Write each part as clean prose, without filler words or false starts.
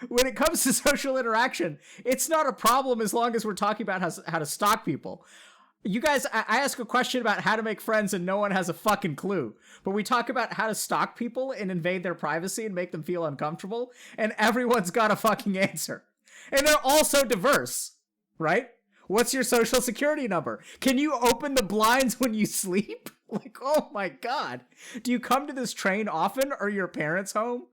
when it comes to social interaction, it's not a problem as long as we're talking about how to stalk people. You guys, I ask a question about how to make friends and no one has a fucking clue. But we talk about how to stalk people and invade their privacy and make them feel uncomfortable, and everyone's got a fucking answer. And they're all so diverse, right? What's your social security number? Can you open the blinds when you sleep? Like, oh my God. Do you come to this train often? Or your parents home?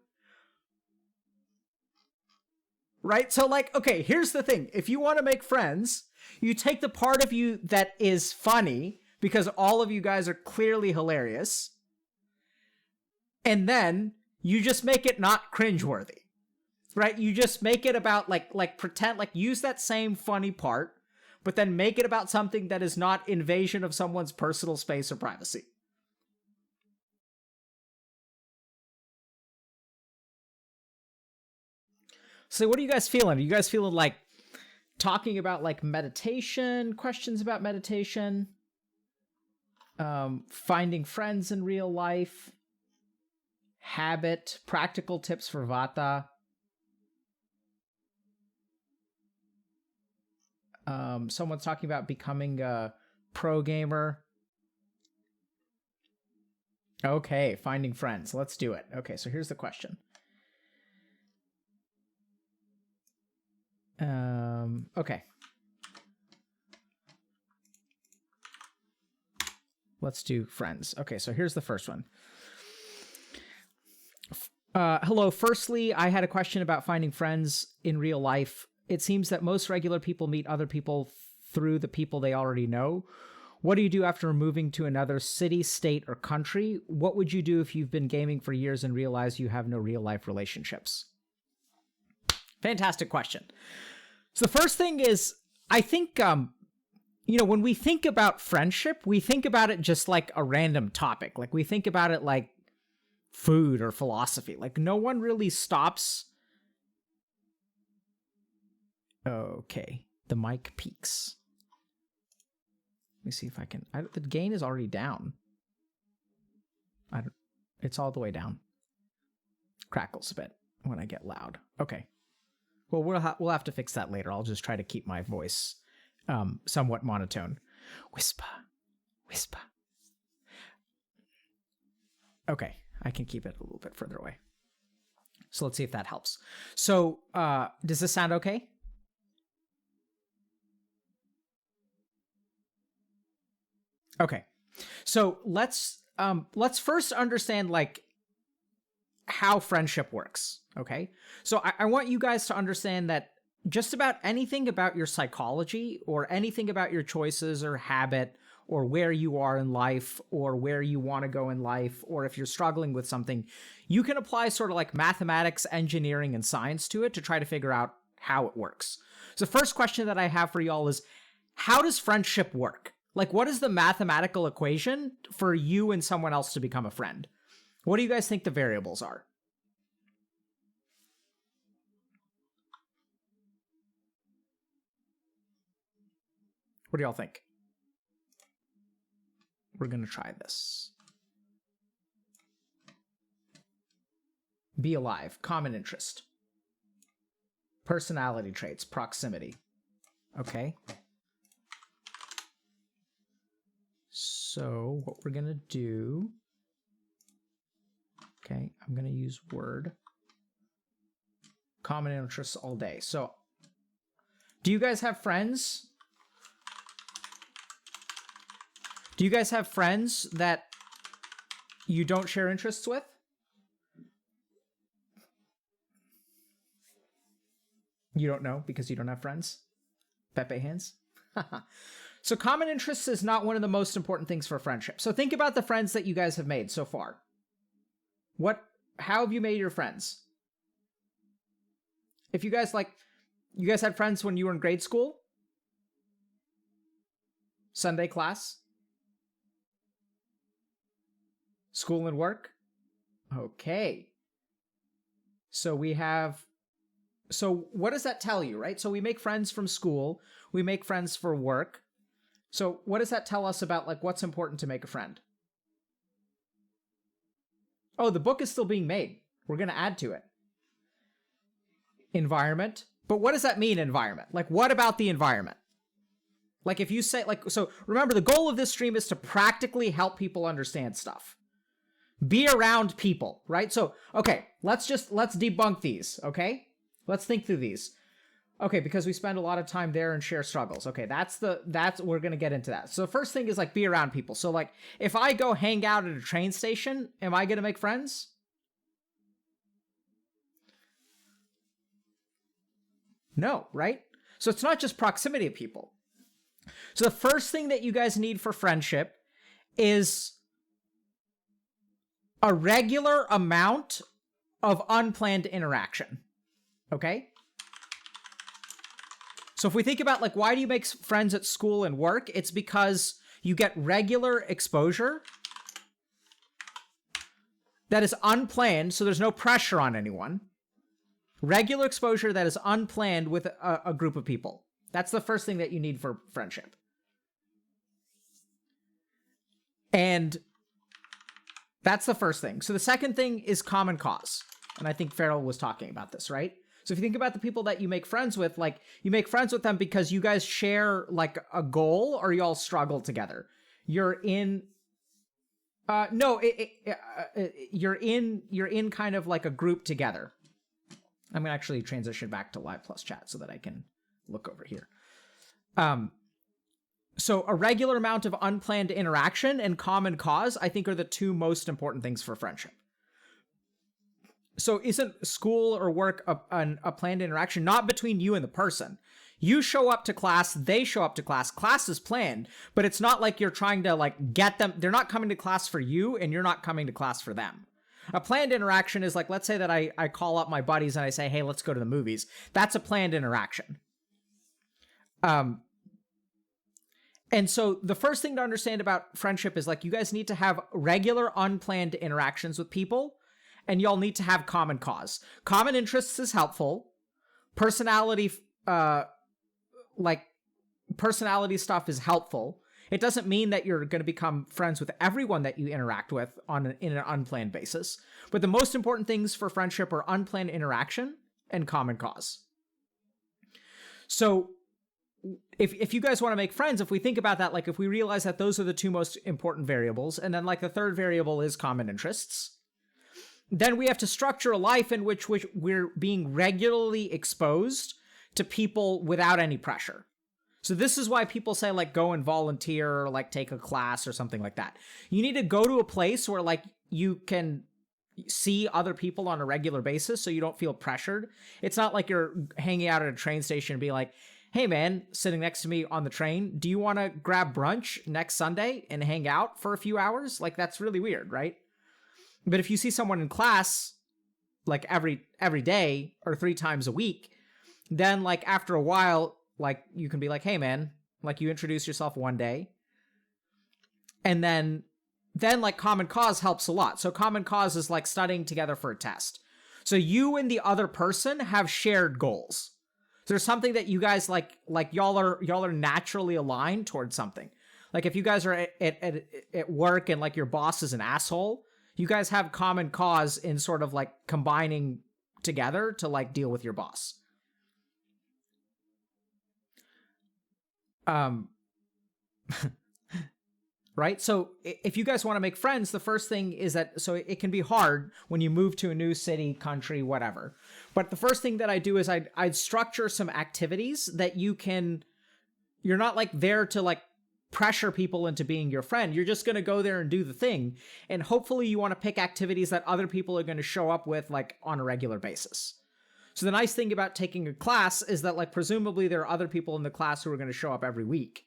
Right? So like, okay, here's the thing. If you want to make friends, you take the part of you that is funny, because all of you guys are clearly hilarious, and then you just make it not cringeworthy, right? You just make it about like pretend, like use that same funny part, but then make it about something that is not invasion of someone's personal space or privacy. So what are you guys feeling? Are you guys feeling like talking about like meditation, questions about meditation, finding friends in real life, habit, practical tips for Vata, someone's talking about becoming a pro gamer. Okay, finding friends. Let's do it. Okay, so here's the question. Okay. Let's do friends. Okay, so here's the first one. Hello. Firstly, I had a question about finding friends in real life. It seems that most regular people meet other people through the people they already know. What do you do after moving to another city, state, or country? What would you do if you've been gaming for years and realize you have no real life relationships? Fantastic question. So the first thing is, I think, when we think about friendship, we think about it just like a random topic. Like we think about it like food or philosophy. Like no one really stops. Okay, the mic peaks. Let me see if I can. The gain is already down. It's all the way down. Crackles a bit when I get loud. Okay. Well, we'll have to fix that later. I'll just try to keep my voice somewhat monotone. Whisper, whisper. Okay, I can keep it a little bit further away. So let's see if that helps. So does this sound okay? Okay, so let's first understand like how friendship works. Okay, so I want you guys to understand that just about anything about your psychology or anything about your choices or habit or where you are in life or where you want to go in life, or if you're struggling with something, you can apply sort of like mathematics, engineering, and science to it to try to figure out how it works. So the first question that I have for y'all is, how does friendship work? Like, what is the mathematical equation for you and someone else to become a friend? What do you guys think the variables are? What do y'all think? We're going to try this. Be alive, common interest. Personality traits, proximity. Okay. So what we're going to do... Okay, I'm going to use Word. Common interests all day. So, do you guys have friends? Do you guys have friends that you don't share interests with? You don't know because you don't have friends? Pepe hands? So common interests is not one of the most important things for friendship. So think about the friends that you guys have made so far. How have you made your friends? If you guys had friends when you were in grade school? Sunday class? School and work? Okay. So what does that tell you, right? So we make friends from school, we make friends for work. So what does that tell us about like what's important to make a friend? Oh, the book is still being made. We're going to add to it. environment. But what does that mean, environment? Like, what about the environment? Like, if you say, like, so remember, the goal of this stream is to practically help people understand stuff. Be around people, right? So, okay, let's debunk these, okay? Let's think through these. Okay, because we spend a lot of time there and share struggles. Okay, we're gonna get into that. So the first thing is, like, be around people. So, like, if I go hang out at a train station, am I gonna make friends? No, right? So it's not just proximity of people. So the first thing that you guys need for friendship is a regular amount of unplanned interaction. Okay? So if we think about, like, why do you make friends at school and work? It's because you get regular exposure that is unplanned, so there's no pressure on anyone. Regular exposure that is unplanned with a group of people. That's the first thing that you need for friendship. And that's the first thing. So the second thing is common cause. And I think Farrell was talking about this, right? So if you think about the people that you make friends with, like, you make friends with them because you guys share, like, a goal, or you all struggle together. You're in kind of like a group together. I'm gonna actually transition back to Live Plus Chat so that I can look over here. So a regular amount of unplanned interaction and common cause, I think, are the two most important things for friendship. So isn't school or work a planned interaction? Not between you and the person. You show up to class, they show up to class. Class is planned, but it's not like you're trying to, like, get them. They're not coming to class for you, and you're not coming to class for them. A planned interaction is, like, let's say that I call up my buddies and I say, hey, let's go to the movies. That's a planned interaction. And so the first thing to understand about friendship is, like, you guys need to have regular unplanned interactions with people, and y'all need to have common cause. Common interests is helpful. Personality stuff is helpful. It doesn't mean that you're going to become friends with everyone that you interact with in an unplanned basis. But the most important things for friendship are unplanned interaction and common cause. So if you guys want to make friends, if we think about that, like, if we realize that those are the two most important variables, and then, like, the third variable is common interests, then we have to structure a life in which we're being regularly exposed to people without any pressure. So this is why people say, like, go and volunteer, or, like, take a class or something like that. You need to go to a place where, like, you can see other people on a regular basis so you don't feel pressured. It's not like you're hanging out at a train station and be like, hey, man, sitting next to me on the train, do you want to grab brunch next Sunday and hang out for a few hours? Like, that's really weird, right? But if you see someone in class, like, every day or 3 times a week, then, like, after a while, like, you can be like, hey, man, like, you introduce yourself one day. And then, like, common cause helps a lot. So common cause is, like, studying together for a test. So you and the other person have shared goals. So there's something that you guys, like y'all are naturally aligned towards something. Like, if you guys are at work and, like, your boss is an asshole, you guys have common cause in sort of, like, combining together to, like, deal with your boss. Right? So if you guys want to make friends, the first thing is that, so it can be hard when you move to a new city, country, whatever. But the first thing that I do is I'd structure some activities that you're not, like, there to, like, pressure people into being your friend. You're just going to go there and do the thing. And hopefully you want to pick activities that other people are going to show up with, like, on a regular basis. So the nice thing about taking a class is that, like, presumably there are other people in the class who are going to show up every week.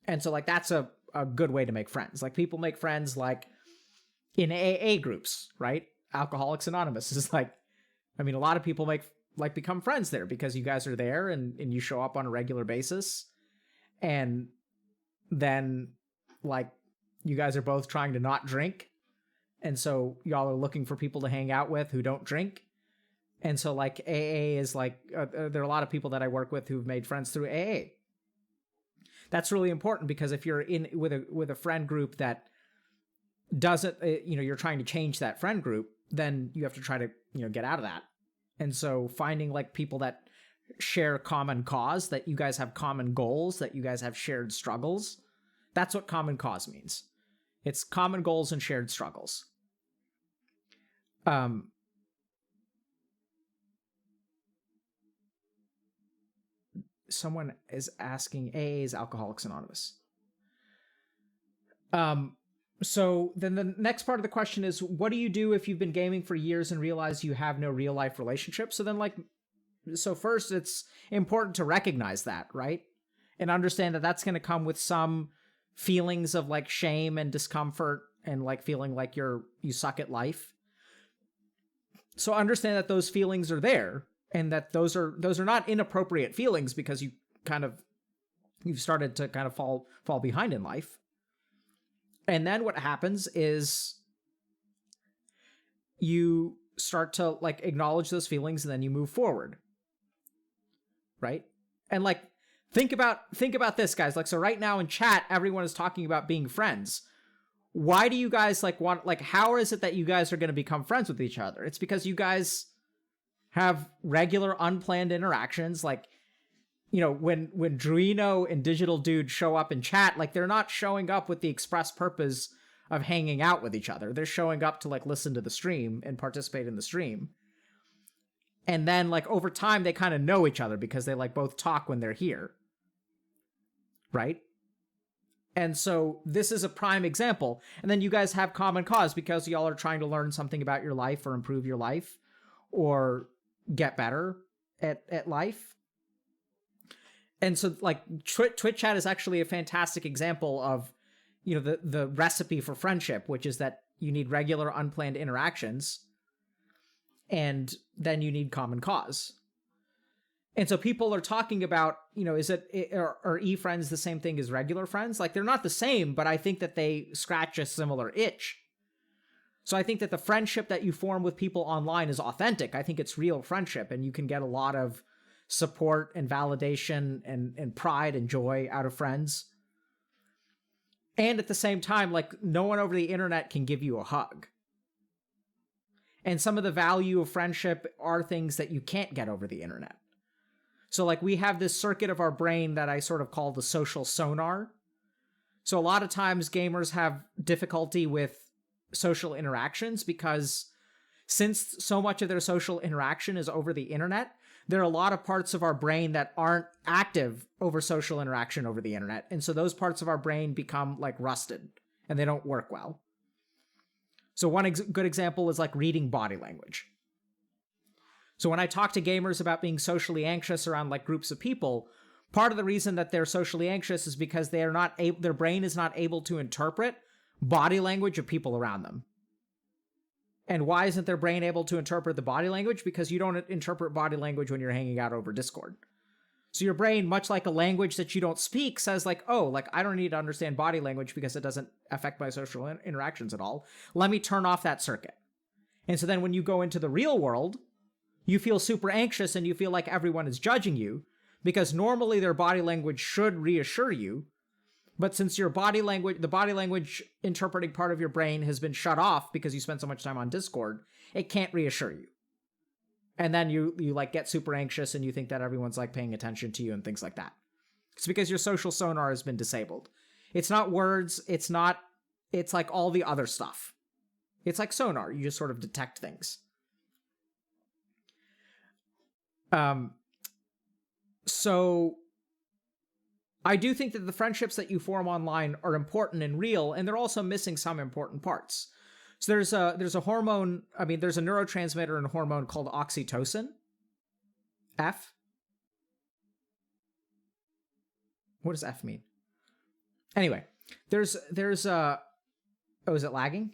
And so, like, that's a good way to make friends. Like, people make friends, like, in AA groups, right? Alcoholics Anonymous is, like, I mean, a lot of people become friends there because you guys are there and you show up on a regular basis. And then, like, you guys are both trying to not drink. And so y'all are looking for people to hang out with who don't drink. And so, like, AA is, like, there are a lot of people that I work with who've made friends through AA. That's really important because if you're in with a friend group that doesn't, you're trying to change that friend group, then you have to try to, get out of that And so finding like people that share common cause, that you guys have common goals, that you guys have shared struggles, that's what common cause means. It's common goals and shared struggles. Someone is asking, AA is Alcoholics Anonymous. So then the next part of the question is, what do you do if you've been gaming for years and realize you have no real life relationship? So first it's important to recognize that, right? And understand that that's going to come with some feelings of like shame and discomfort and like feeling like you suck at life. So understand that those feelings are there, and that those are not inappropriate feelings because you've started to kind of fall behind in life. And then what happens is you start to like acknowledge those feelings, and then you move forward. Right? And like, think about this, guys. Like, so right now in chat, everyone is talking about being friends. Why do you guys how is it that you guys are going to become friends with each other? It's because you guys have regular unplanned interactions. Like, you know, when Druino and Digital Dude show up in chat, like they're not showing up with the express purpose of hanging out with each other. They're showing up to like listen to the stream and participate in the stream. And then like over time, they kind of know each other because they like both talk when they're here. Right? And so this is a prime example. And then you guys have common cause because y'all are trying to learn something about your life or improve your life or get better at life. And so like Twitch chat is actually a fantastic example of, you know, the recipe for friendship, which is that you need regular unplanned interactions, and then you need common cause. And so people are talking about, you know, are e-friends the same thing as regular friends? Like, they're not the same, but I think that they scratch a similar itch. So I think that the friendship that you form with people online is authentic. I think it's real friendship, and you can get a lot of support and validation and pride and joy out of friends. And at the same time, like, no one over the internet can give you a hug. And some of the value of friendship are things that you can't get over the internet. So like, we have this circuit of our brain that I sort of call the social sonar. So a lot of times gamers have difficulty with social interactions because since so much of their social interaction is over the internet, there are a lot of parts of our brain that aren't active over social interaction over the internet. And so those parts of our brain become like rusted and they don't work well. So one good example is like reading body language. So when I talk to gamers about being socially anxious around like groups of people, part of the reason that they're socially anxious is because they are not able, their brain is not able to interpret body language of people around them. And why isn't their brain able to interpret the body language? Because you don't interpret body language when you're hanging out over Discord. So your brain, much like a language that you don't speak, says like, oh, like I don't need to understand body language because it doesn't affect my social interactions at all. Let me turn off that circuit. And so then when you go into the real world, you feel super anxious and you feel like everyone is judging you because normally their body language should reassure you. But since your body language, the body language interpreting part of your brain has been shut off because you spend so much time on Discord, it can't reassure you. And then you like get super anxious and you think that everyone's like paying attention to you and things like that. It's because your social sonar has been disabled. It's not words. It's like all the other stuff. It's like sonar. You just sort of detect things. So I do think that the friendships that you form online are important and real, and they're also missing some important parts. So there's a hormone, there's a neurotransmitter and hormone called oxytocin. F? What does F mean? Anyway, there's oh, is it lagging?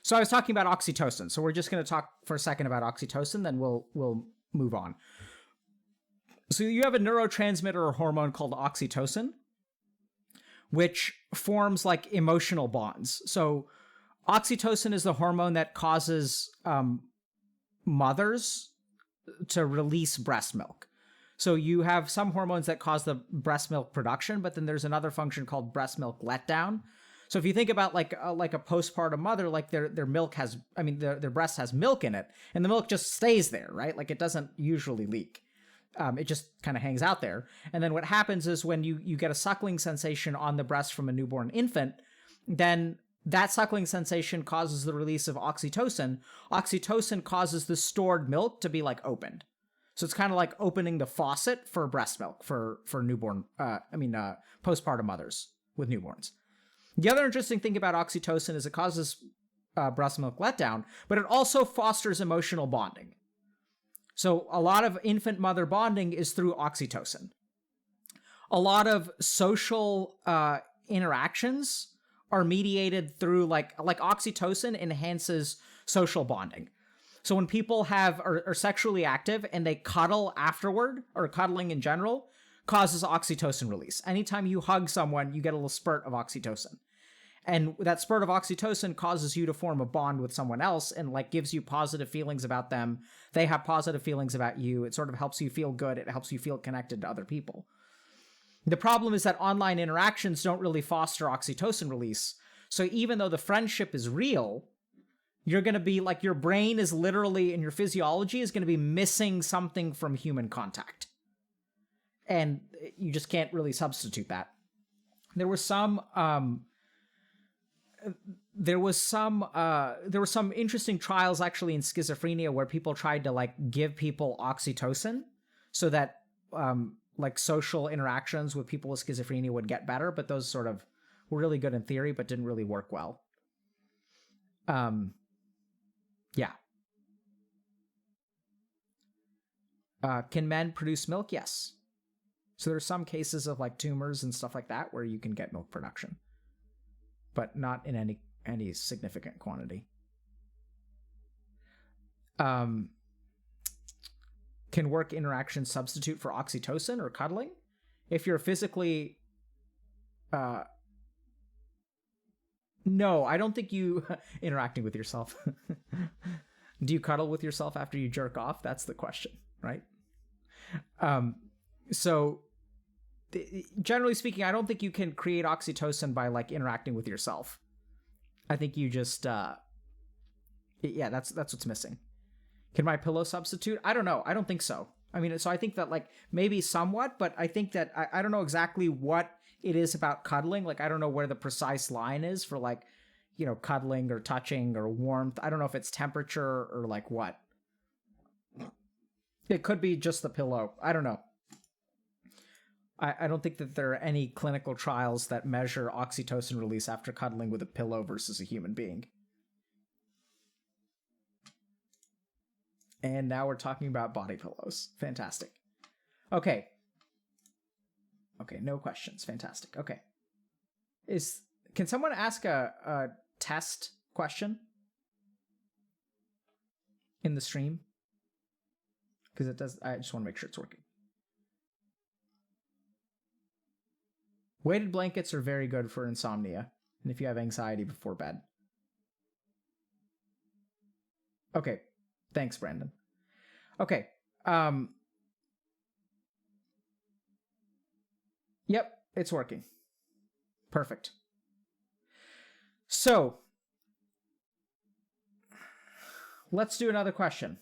So I was talking about oxytocin. So we're just going to talk for a second about oxytocin, then we'll move on. So you have a neurotransmitter or hormone called oxytocin, which forms like emotional bonds. So oxytocin is the hormone that causes mothers to release breast milk. So you have some hormones that cause the breast milk production, but then there's another function called breast milk letdown. So if you think about like a postpartum mother, like their milk has, I mean, their breast has milk in it, and the milk just stays there, right? Like it doesn't usually leak. It just kind of hangs out there. And then what happens is when you get a suckling sensation on the breast from a newborn infant, then that suckling sensation causes the release of oxytocin. Oxytocin causes the stored milk to be like opened. So it's kind of like opening the faucet for breast milk for newborn, postpartum mothers with newborns. The other interesting thing about oxytocin is it causes breast milk letdown, but it also fosters emotional bonding. So a lot of infant-mother bonding is through oxytocin. A lot of social interactions are mediated through like oxytocin enhances social bonding. So when people are sexually active and they cuddle afterward, or cuddling in general, causes oxytocin release. Anytime you hug someone, you get a little spurt of oxytocin. And that spurt of oxytocin causes you to form a bond with someone else and like gives you positive feelings about them. They have positive feelings about you. It sort of helps you feel good. It helps you feel connected to other people. The problem is that online interactions don't really foster oxytocin release. So even though the friendship is real, you're going to be like, your brain is literally, and your physiology is going to be missing something from human contact. And you just can't really substitute that. There were some interesting trials actually in schizophrenia where people tried to like give people oxytocin so that like social interactions with people with schizophrenia would get better, but those sort of were really good in theory but didn't really work well. Yeah. Can men produce milk? Yes. So there's some cases of like tumors and stuff like that where you can get milk production, but not in any significant quantity. Can work interaction substitute for oxytocin or cuddling? If you're physically... No, I don't think you... interacting with yourself. Do you cuddle with yourself after you jerk off? That's the question, right? So... generally speaking, I don't think you can create oxytocin by like interacting with yourself. I think you just, yeah, that's what's missing. Can my pillow substitute? I don't know. I don't think so. I mean, so I think that like maybe somewhat, but I think that I don't know exactly what it is about cuddling. Like, I don't know where the precise line is for like, you know, cuddling or touching or warmth. I don't know if it's temperature or like what. It could be just the pillow. I don't know. I don't think that there are any clinical trials that measure oxytocin release after cuddling with a pillow versus a human being. And now we're talking about body pillows. Fantastic. Okay. Okay, no questions. Fantastic. Okay. Can someone ask a test question in the stream? Because it does. I just want to make sure it's working. Weighted blankets are very good for insomnia, and if you have anxiety before bed. Okay, thanks, Brandon. Okay, yep, it's working. Perfect. So, let's do another question.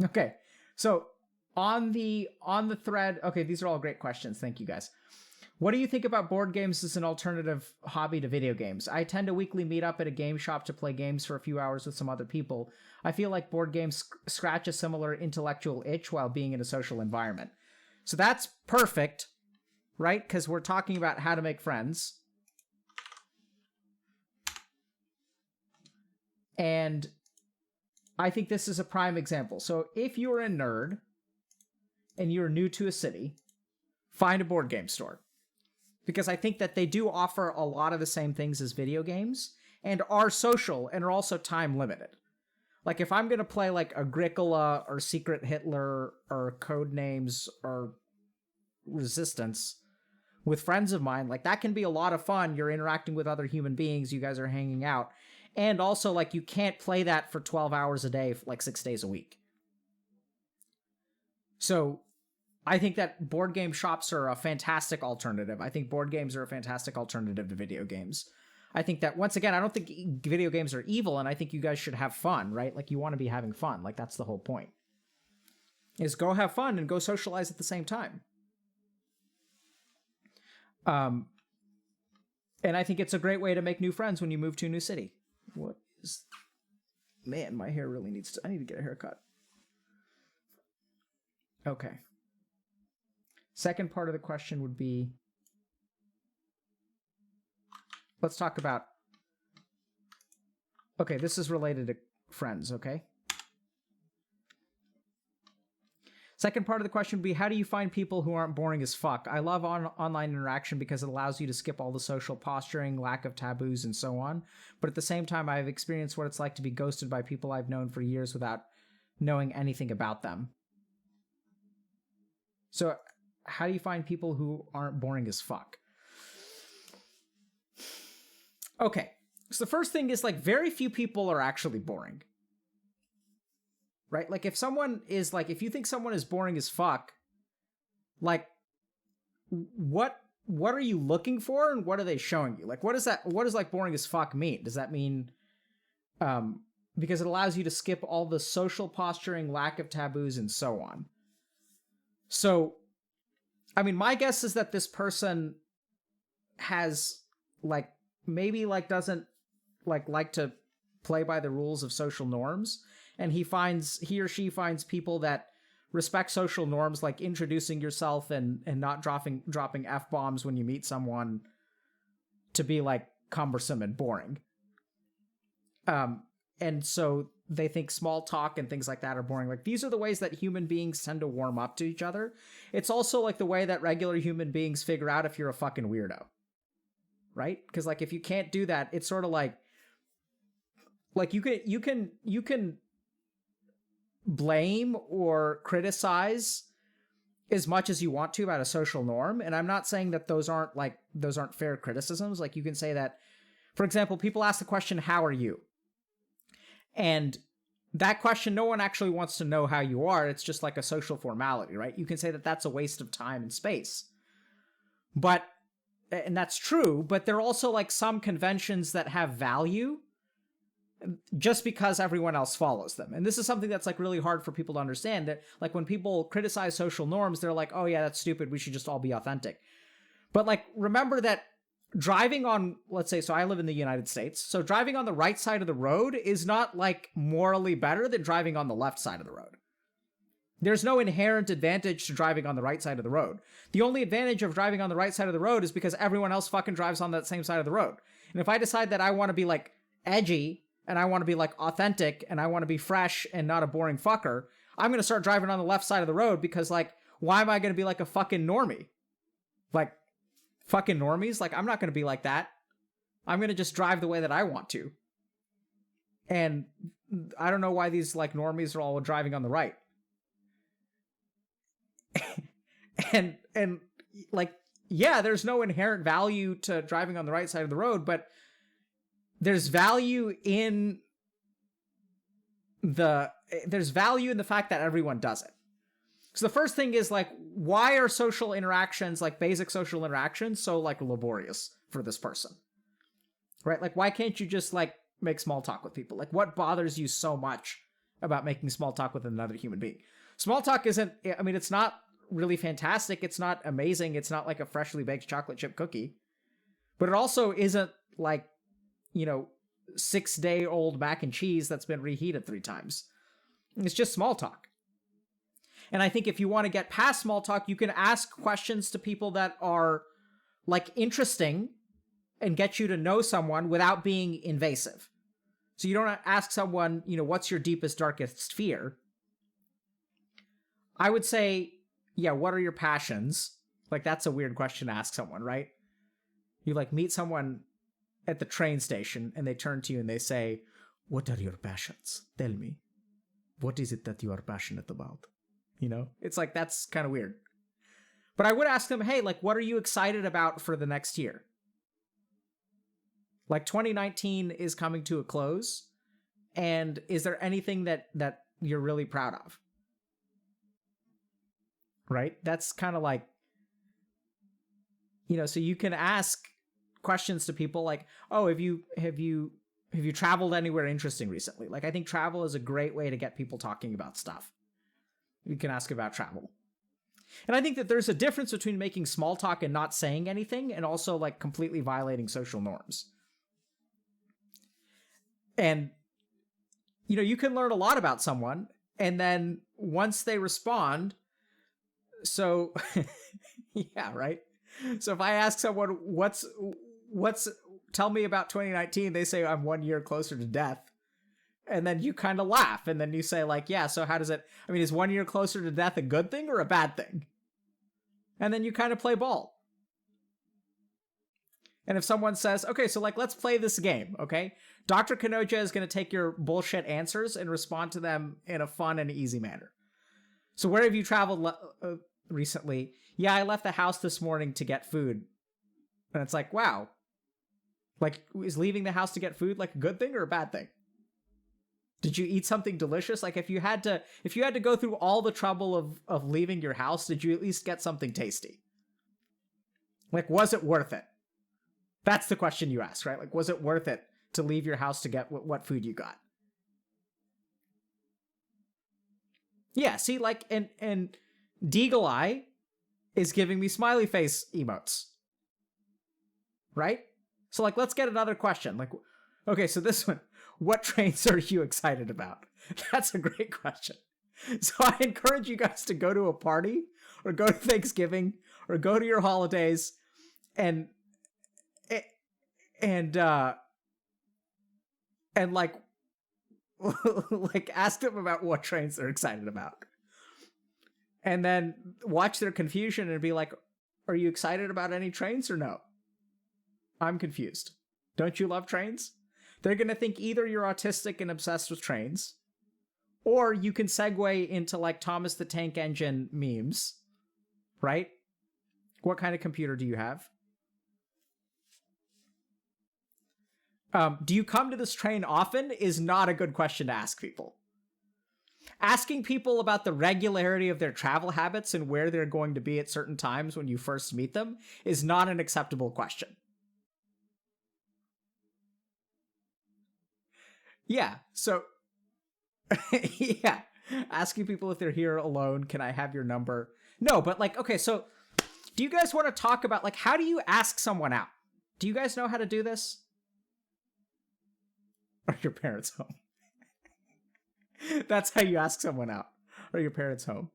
Okay, so on the thread, okay, these are all great questions. Thank you, guys. What do you think about board games as an alternative hobby to video games? I tend to weekly meet up at a game shop to play games for a few hours with some other people. I feel like board games scratch a similar intellectual itch while being in a social environment. So that's perfect, right? Because we're talking about how to make friends. And I think this is a prime example. So if you're a nerd and you're new to a city, find a board game store. Because I think that they do offer a lot of the same things as video games and are social and are also time limited. Like if I'm going to play like Agricola or Secret Hitler or Codenames or Resistance with friends of mine, like that can be a lot of fun. You're interacting with other human beings. You guys are hanging out. And also, like, you can't play that for 12 hours a day, like 6 days a week. So I think that board game shops are a fantastic alternative. I think board games are a fantastic alternative to video games. I think that, once again, I don't think video games are evil, and I think you guys should have fun, right? Like, you want to be having fun. Like, that's the whole point. Is go have fun and go socialize at the same time. And I think it's a great way to make new friends when you move to a new city. What is... Man, my hair really needs to... I need to get a haircut. Okay. Second part of the question would be... Let's talk about... Okay, this is related to friends, okay? Second part of the question would be, how do you find people who aren't boring as fuck? I love online interaction because it allows you to skip all the social posturing, lack of taboos, and so on. But at the same time, I've experienced what it's like to be ghosted by people I've known for years without knowing anything about them. So how do you find people who aren't boring as fuck? Okay, so the first thing is, like, very few people are actually boring. Right? Like, if someone is, like, if you think someone is boring as fuck, like, what are you looking for, and what are they showing you? Like, what does, like, boring as fuck mean? Does that mean, because it allows you to skip all the social posturing, lack of taboos, and so on. So, I mean, my guess is that this person has, like, maybe, like, doesn't, like to play by the rules of social norms, and he or she finds people that respect social norms, like introducing yourself and not dropping F-bombs when you meet someone, to be, like, cumbersome and boring. And so they think small talk and things like that are boring. Like, these are the ways that human beings tend to warm up to each other. It's also, like, the way that regular human beings figure out if you're a fucking weirdo. Right? Because, like, if you can't do that, it's sort of like you can blame or criticize as much as you want to about a social norm, and I'm not saying that those aren't fair criticisms. Like, you can say that, for example, people ask the question, how are you? And that question, no one actually wants to know how you are. It's just like a social formality, right? You can say that that's a waste of time and space. And that's true, but there are also, like, some conventions that have value just because everyone else follows them. And this is something that's, like, really hard for people to understand, that, like, when people criticize social norms, they're like, oh yeah, that's stupid, we should just all be authentic. But, like, remember that driving on, let's say, so I live in the United States, so driving on the right side of the road is not, like, morally better than driving on the left side of the road. There's no inherent advantage to driving on the right side of the road. The only advantage of driving on the right side of the road is because everyone else fucking drives on that same side of the road. And if I decide that I want to be, like, edgy, and I want to be, like, authentic, and I want to be fresh and not a boring fucker, I'm going to start driving on the left side of the road, because, like, why am I going to be like a fucking normie? Like, fucking normies? Like, I'm not going to be like that. I'm going to just drive the way that I want to. And I don't know why these, like, normies are all driving on the right. and like, yeah, there's no inherent value to driving on the right side of the road, but there's value in the fact that everyone does it. So the first thing is, like, why are social interactions, like basic social interactions, so, like, laborious for this person? Right? Like, why can't you just, like, make small talk with people? Like, what bothers you so much about making small talk with another human being? Small talk isn't, I mean, it's not really fantastic. It's not amazing. It's not like a freshly baked chocolate chip cookie. But it also isn't, like, 6-day-old mac and cheese that's been reheated 3 times. It's just small talk. And I think if you want to get past small talk, you can ask questions to people that are, like, interesting and get you to know someone without being invasive. So you don't ask someone, what's your deepest, darkest fear? I would say, yeah, what are your passions? Like, that's a weird question to ask someone, right? You, like, meet someone at the train station and they turn to you and they say, what are your passions? Tell me. What is it that you are passionate about? It's like, that's kind of weird. But I would ask them, hey, like, what are you excited about for the next year? Like, 2019 is coming to a close, and is there anything that you're really proud of? right? That's kind of like, so you can ask questions to people like, oh, have you traveled anywhere interesting recently? Like, I think travel is a great way to get people talking about stuff. You can ask about travel. And I think that there's a difference between making small talk and not saying anything, and also like completely violating social norms. And, you can learn a lot about someone, and then once they respond, so yeah, right? So if I ask someone, what's tell me about 2019, they say I'm 1 year closer to death. And then you kind of laugh, and then you say like, yeah, so how does it, is 1 year closer to death a good thing or a bad thing? And then you kind of play ball. And if someone says, okay, so like, let's play this game, okay? Dr. Kanoja is going to take your bullshit answers and respond to them in a fun and easy manner. So where have you traveled recently? Yeah, I left the house this morning to get food. And it's like, wow. Like, is leaving the house to get food like a good thing or a bad thing? Did you eat something delicious? Like, if you had to go through all the trouble of leaving your house, did you at least get something tasty? Like, was it worth it? That's the question you ask, right? Like, was it worth it to leave your house to get what food you got? Yeah, see, like, and Deagle Eye is giving me smiley face emotes. Right? So, like, let's get another question. Like, okay, so this one. What trains are you excited about? That's a great question. So I encourage you guys to go to a party, or go to Thanksgiving, or go to your holidays, and like like ask them about what trains they're excited about, and then watch their confusion and be like, are you excited about any trains or no? I'm confused. Don't you love trains? They're going to think either you're autistic and obsessed with trains, or you can segue into like Thomas the Tank Engine memes, right? What kind of computer do you have? Do you come to this train often is not a good question to ask people. Asking people about the regularity of their travel habits and where they're going to be at certain times when you first meet them is not an acceptable question. Yeah, so, yeah, asking people if they're here alone, can I have your number? No, but like, okay, so do you guys want to talk about, like, how do you ask someone out? Do you guys know how to do this? Are your parents home? That's how you ask someone out. Are your parents home?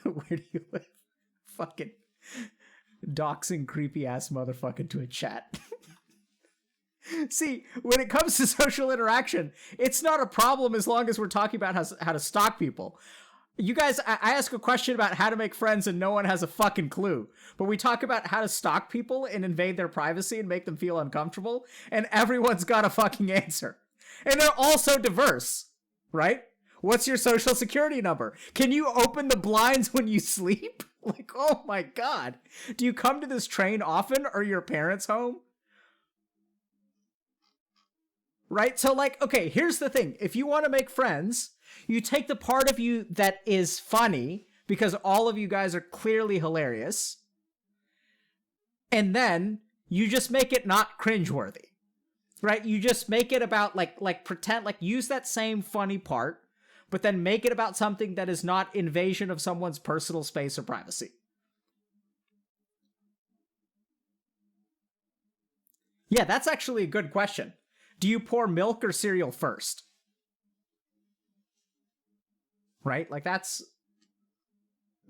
Where do you live? Fucking doxing creepy ass motherfucker to a chat. See, when it comes to social interaction, it's not a problem as long as we're talking about how to stalk people. You guys, I ask a question about how to make friends and no one has a fucking clue. But we talk about how to stalk people and invade their privacy and make them feel uncomfortable, and everyone's got a fucking answer. And they're all so diverse, right? What's your social security number? Can you open the blinds when you sleep? Like, oh my God. Do you come to this train often? Are your parents home? Right? So like, okay, here's the thing. If you want to make friends, you take the part of you that is funny, because all of you guys are clearly hilarious, and then you just make it not cringeworthy, right? You just make it about like pretend, like use that same funny part, but then make it about something that is not invasion of someone's personal space or privacy. Yeah, that's actually a good question. Do you pour milk or cereal first? Right? Like that's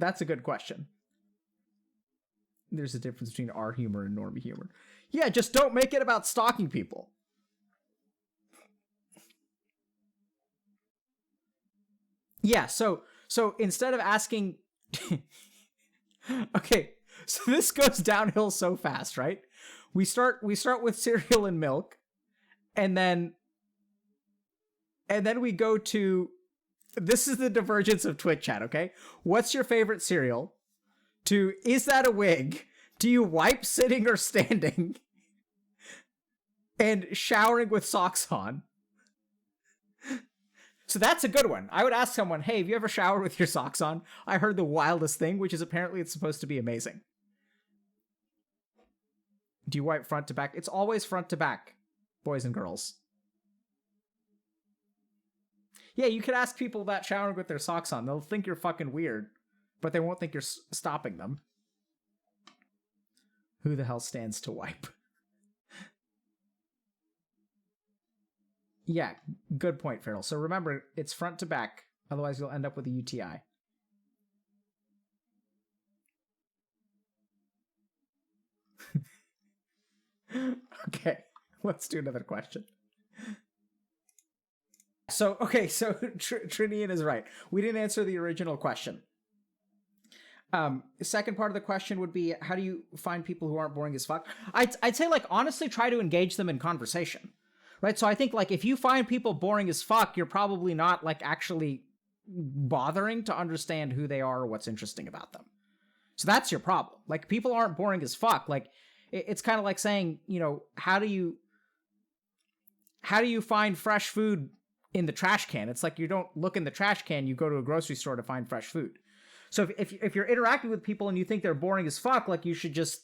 a good question. There's a difference between our humor and normie humor. Yeah, just don't make it about stalking people. Yeah, so instead of asking okay, so this goes downhill so fast, right? We start with cereal and milk, and then we go to, this is the divergence of Twitch chat, okay? What's your favorite cereal? To, is that a wig? Do you wipe sitting or standing? And showering with socks on. So that's a good one. I would ask someone, hey, have you ever showered with your socks on? I heard the wildest thing, which is apparently it's supposed to be amazing. Do you wipe front to back? It's always front to back, boys and girls. Yeah, you could ask people about showering with their socks on. They'll think you're fucking weird, but they won't think you're stopping them. Who the hell stands to wipe? Yeah, good point, Farrell. So remember, it's front to back. Otherwise, you'll end up with a UTI. Okay, let's do another question. So, okay, so Trinian is right. We didn't answer the original question. The second part of the question would be, how do you find people who aren't boring as fuck? I'd say, like, honestly, try to engage them in conversation, right? So I think, like, if you find people boring as fuck, you're probably not, like, actually bothering to understand who they are or what's interesting about them. So that's your problem. Like, people aren't boring as fuck. Like, it's kind of like saying, you know, how do you find fresh food in the trash can? It's like, you don't look in the trash can, you go to a grocery store to find fresh food. So if you're interacting with people and you think they're boring as fuck, like, you should just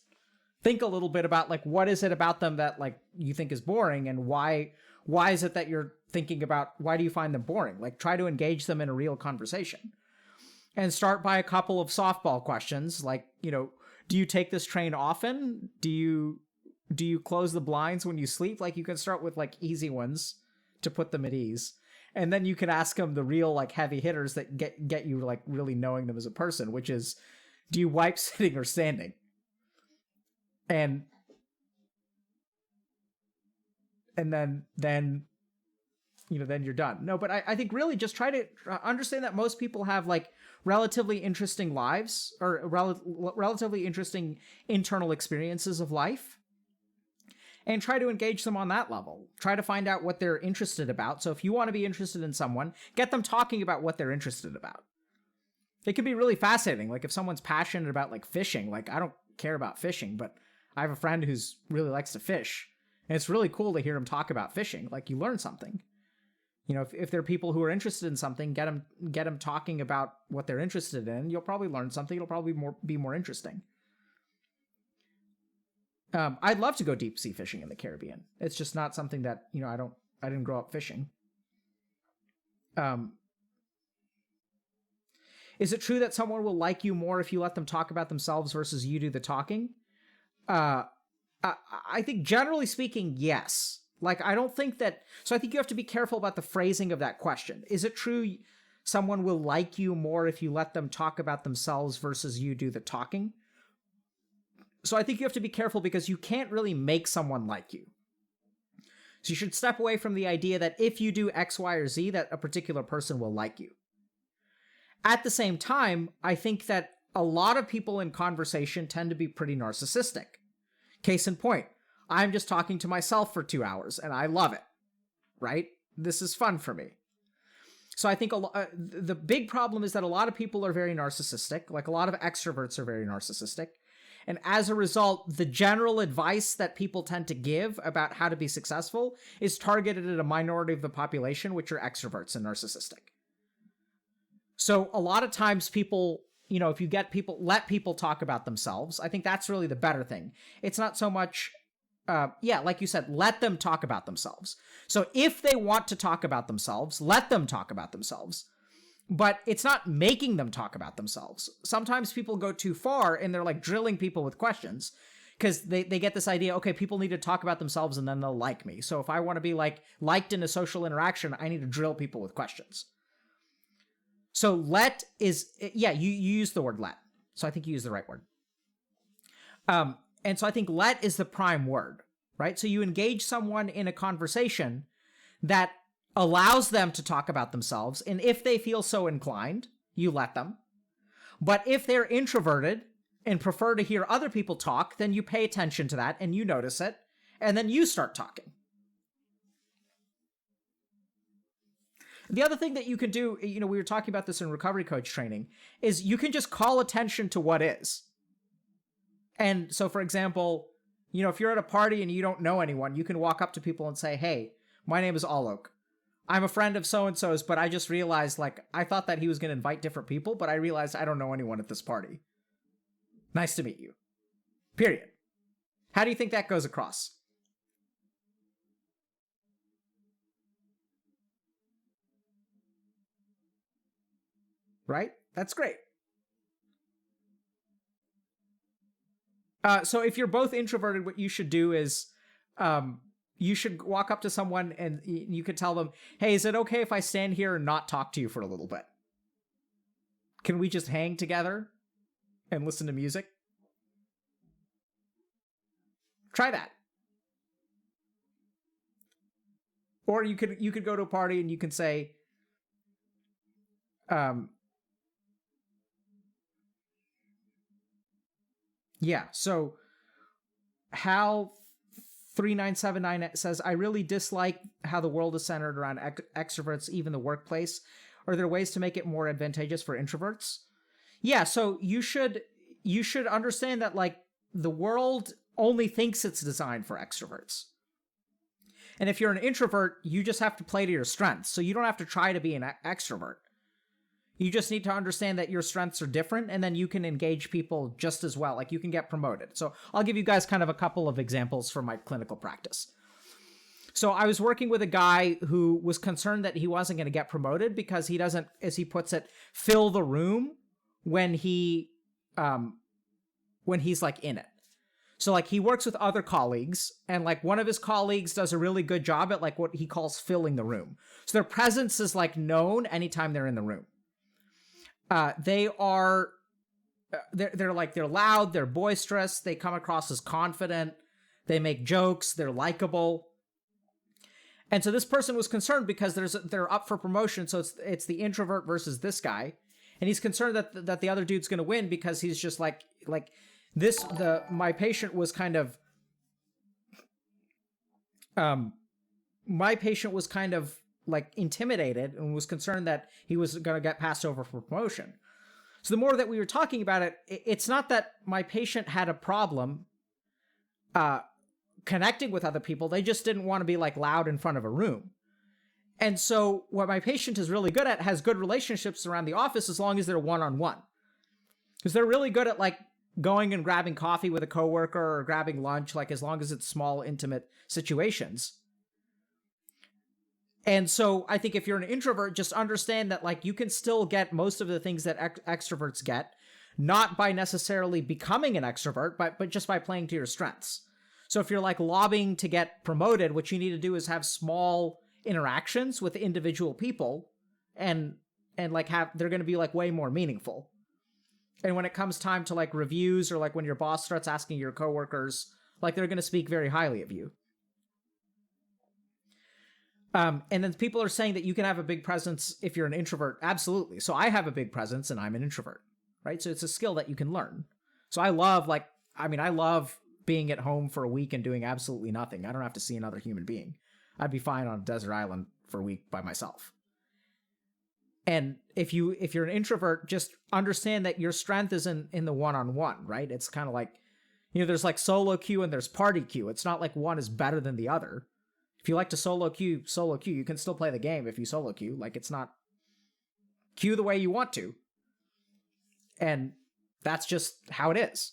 think a little bit about, like, what is it about them that, like, you think is boring, and why is it that you're thinking about, why do you find them boring? Like, try to engage them in a real conversation. And start by a couple of softball questions, like, you know, do you take this train often? Do you close the blinds when you sleep? Like, you can start with, like, easy ones to put them at ease. And then you can ask them the real, like, heavy hitters that get you, like, really knowing them as a person, which is, do you wipe sitting or standing? And then you know, then you're done. No, but I think really just try to understand that most people have, like, relatively interesting lives, or relatively interesting internal experiences of life, and try to engage them on that level. Try to find out what they're interested about. So if you want to be interested in someone, get them talking about what they're interested about. It can be really fascinating. Like, if someone's passionate about, like, fishing, like, I don't care about fishing, but I have a friend who's really likes to fish, and it's really cool to hear him talk about fishing. Like, you learn something. You know, if there are people who are interested in something, get them talking about what they're interested in. You'll probably learn something. It'll probably be more interesting. I'd love to go deep sea fishing in the Caribbean. It's just not something that, you know, I didn't grow up fishing. Is it true that someone will like you more if you let them talk about themselves versus you do the talking? I think generally speaking, yes. Like, I don't think that, so I think you have to be careful about the phrasing of that question. Is it true someone will like you more if you let them talk about themselves versus you do the talking? So I think you have to be careful, because you can't really make someone like you. So you should step away from the idea that if you do X, Y, or Z, that a particular person will like you. At the same time, I think that a lot of people in conversation tend to be pretty narcissistic. Case in point, I'm just talking to myself for 2 hours, and I love it, right? This is fun for me. So I think the big problem is that a lot of people are very narcissistic. Like, a lot of extroverts are very narcissistic. And as a result, the general advice that people tend to give about how to be successful is targeted at a minority of the population, which are extroverts and narcissistic. So a lot of times people, you know, if you let people talk about themselves, I think that's really the better thing. It's not so much, like you said, let them talk about themselves. So if they want to talk about themselves, let them talk about themselves. But it's not making them talk about themselves. Sometimes people go too far and they're, like, drilling people with questions, because they get this idea, okay, people need to talk about themselves and then they'll like me. So if I want to be, like, liked in a social interaction, I need to drill people with questions. So let is, yeah, you use the word let. So I think you use the right word. And so I think let is the prime word, right? So you engage someone in a conversation that allows them to talk about themselves, and if they feel so inclined, you let them. But if they're introverted and prefer to hear other people talk, then you pay attention to that and you notice it, and then you start talking. The other thing that you can do, you know, we were talking about this in recovery coach training, is you can just call attention to what is. And so, for example, you know, if you're at a party and you don't know anyone, you can walk up to people and say, hey, my name is Alok. I'm a friend of so-and-so's, but I just realized, like, I thought that he was going to invite different people, but I realized I don't know anyone at this party. Nice to meet you. Period. How do you think that goes across? Right? That's great. So if you're both introverted, what you should do is you should walk up to someone and you could tell them, hey, is it okay if I stand here and not talk to you for a little bit? Can we just hang together and listen to music? Try that. Or you could go to a party and you can say, um, yeah, so Hal 3979 says, I really dislike how the world is centered around extroverts, even the workplace. Are there ways to make it more advantageous for introverts? Yeah, so you should understand that, like, the world only thinks it's designed for extroverts. And if you're an introvert, you just have to play to your strengths. So you don't have to try to be an extrovert. You just need to understand that your strengths are different, and then you can engage people just as well. Like, you can get promoted. So I'll give you guys kind of a couple of examples from my clinical practice. So I was working with a guy who was concerned that he wasn't going to get promoted because he doesn't, as he puts it, fill the room when he's like in it. So, like, he works with other colleagues, and, like, one of his colleagues does a really good job at, like, what he calls filling the room. So their presence is, like, known anytime they're in the room. They're loud, they're boisterous, they come across as confident, they make jokes, they're likable. And so this person was concerned because they're up for promotion, so it's the introvert versus this guy, and he's concerned that the other dude's going to win because he's just like my patient was kind of like intimidated and was concerned that he was going to get passed over for promotion. So the more that we were talking about it, it's not that my patient had a problem connecting with other people. They just didn't want to be, like, loud in front of a room. And so what my patient is really good at has good relationships around the office as long as they're one-on-one. Because they're really good at, like, going and grabbing coffee with a coworker or grabbing lunch, like, as long as it's small, intimate situations. And so I think if you're an introvert, just understand that, like, you can still get most of the things that extroverts get, not by necessarily becoming an extrovert, but just by playing to your strengths. So if you're, like, lobbying to get promoted, what you need to do is have small interactions with individual people, and like, they're going to be, like, way more meaningful. And when it comes time to, like, reviews, or, like, when your boss starts asking your coworkers, like, they're going to speak very highly of you. And then people are saying that you can have a big presence if you're an introvert. Absolutely. So I have a big presence and I'm an introvert, right? So it's a skill that you can learn. So I love being at home for a week and doing absolutely nothing. I don't have to see another human being. I'd be fine on a desert island for a week by myself. And if you're an introvert, just understand that your strength is in the one-on-one, right? It's kind of like, there's, like, solo queue and there's party queue. It's not like one is better than the other. If you like to solo queue, you can still play the game if you solo queue. Like, it's not queue the way you want to. And that's just how it is.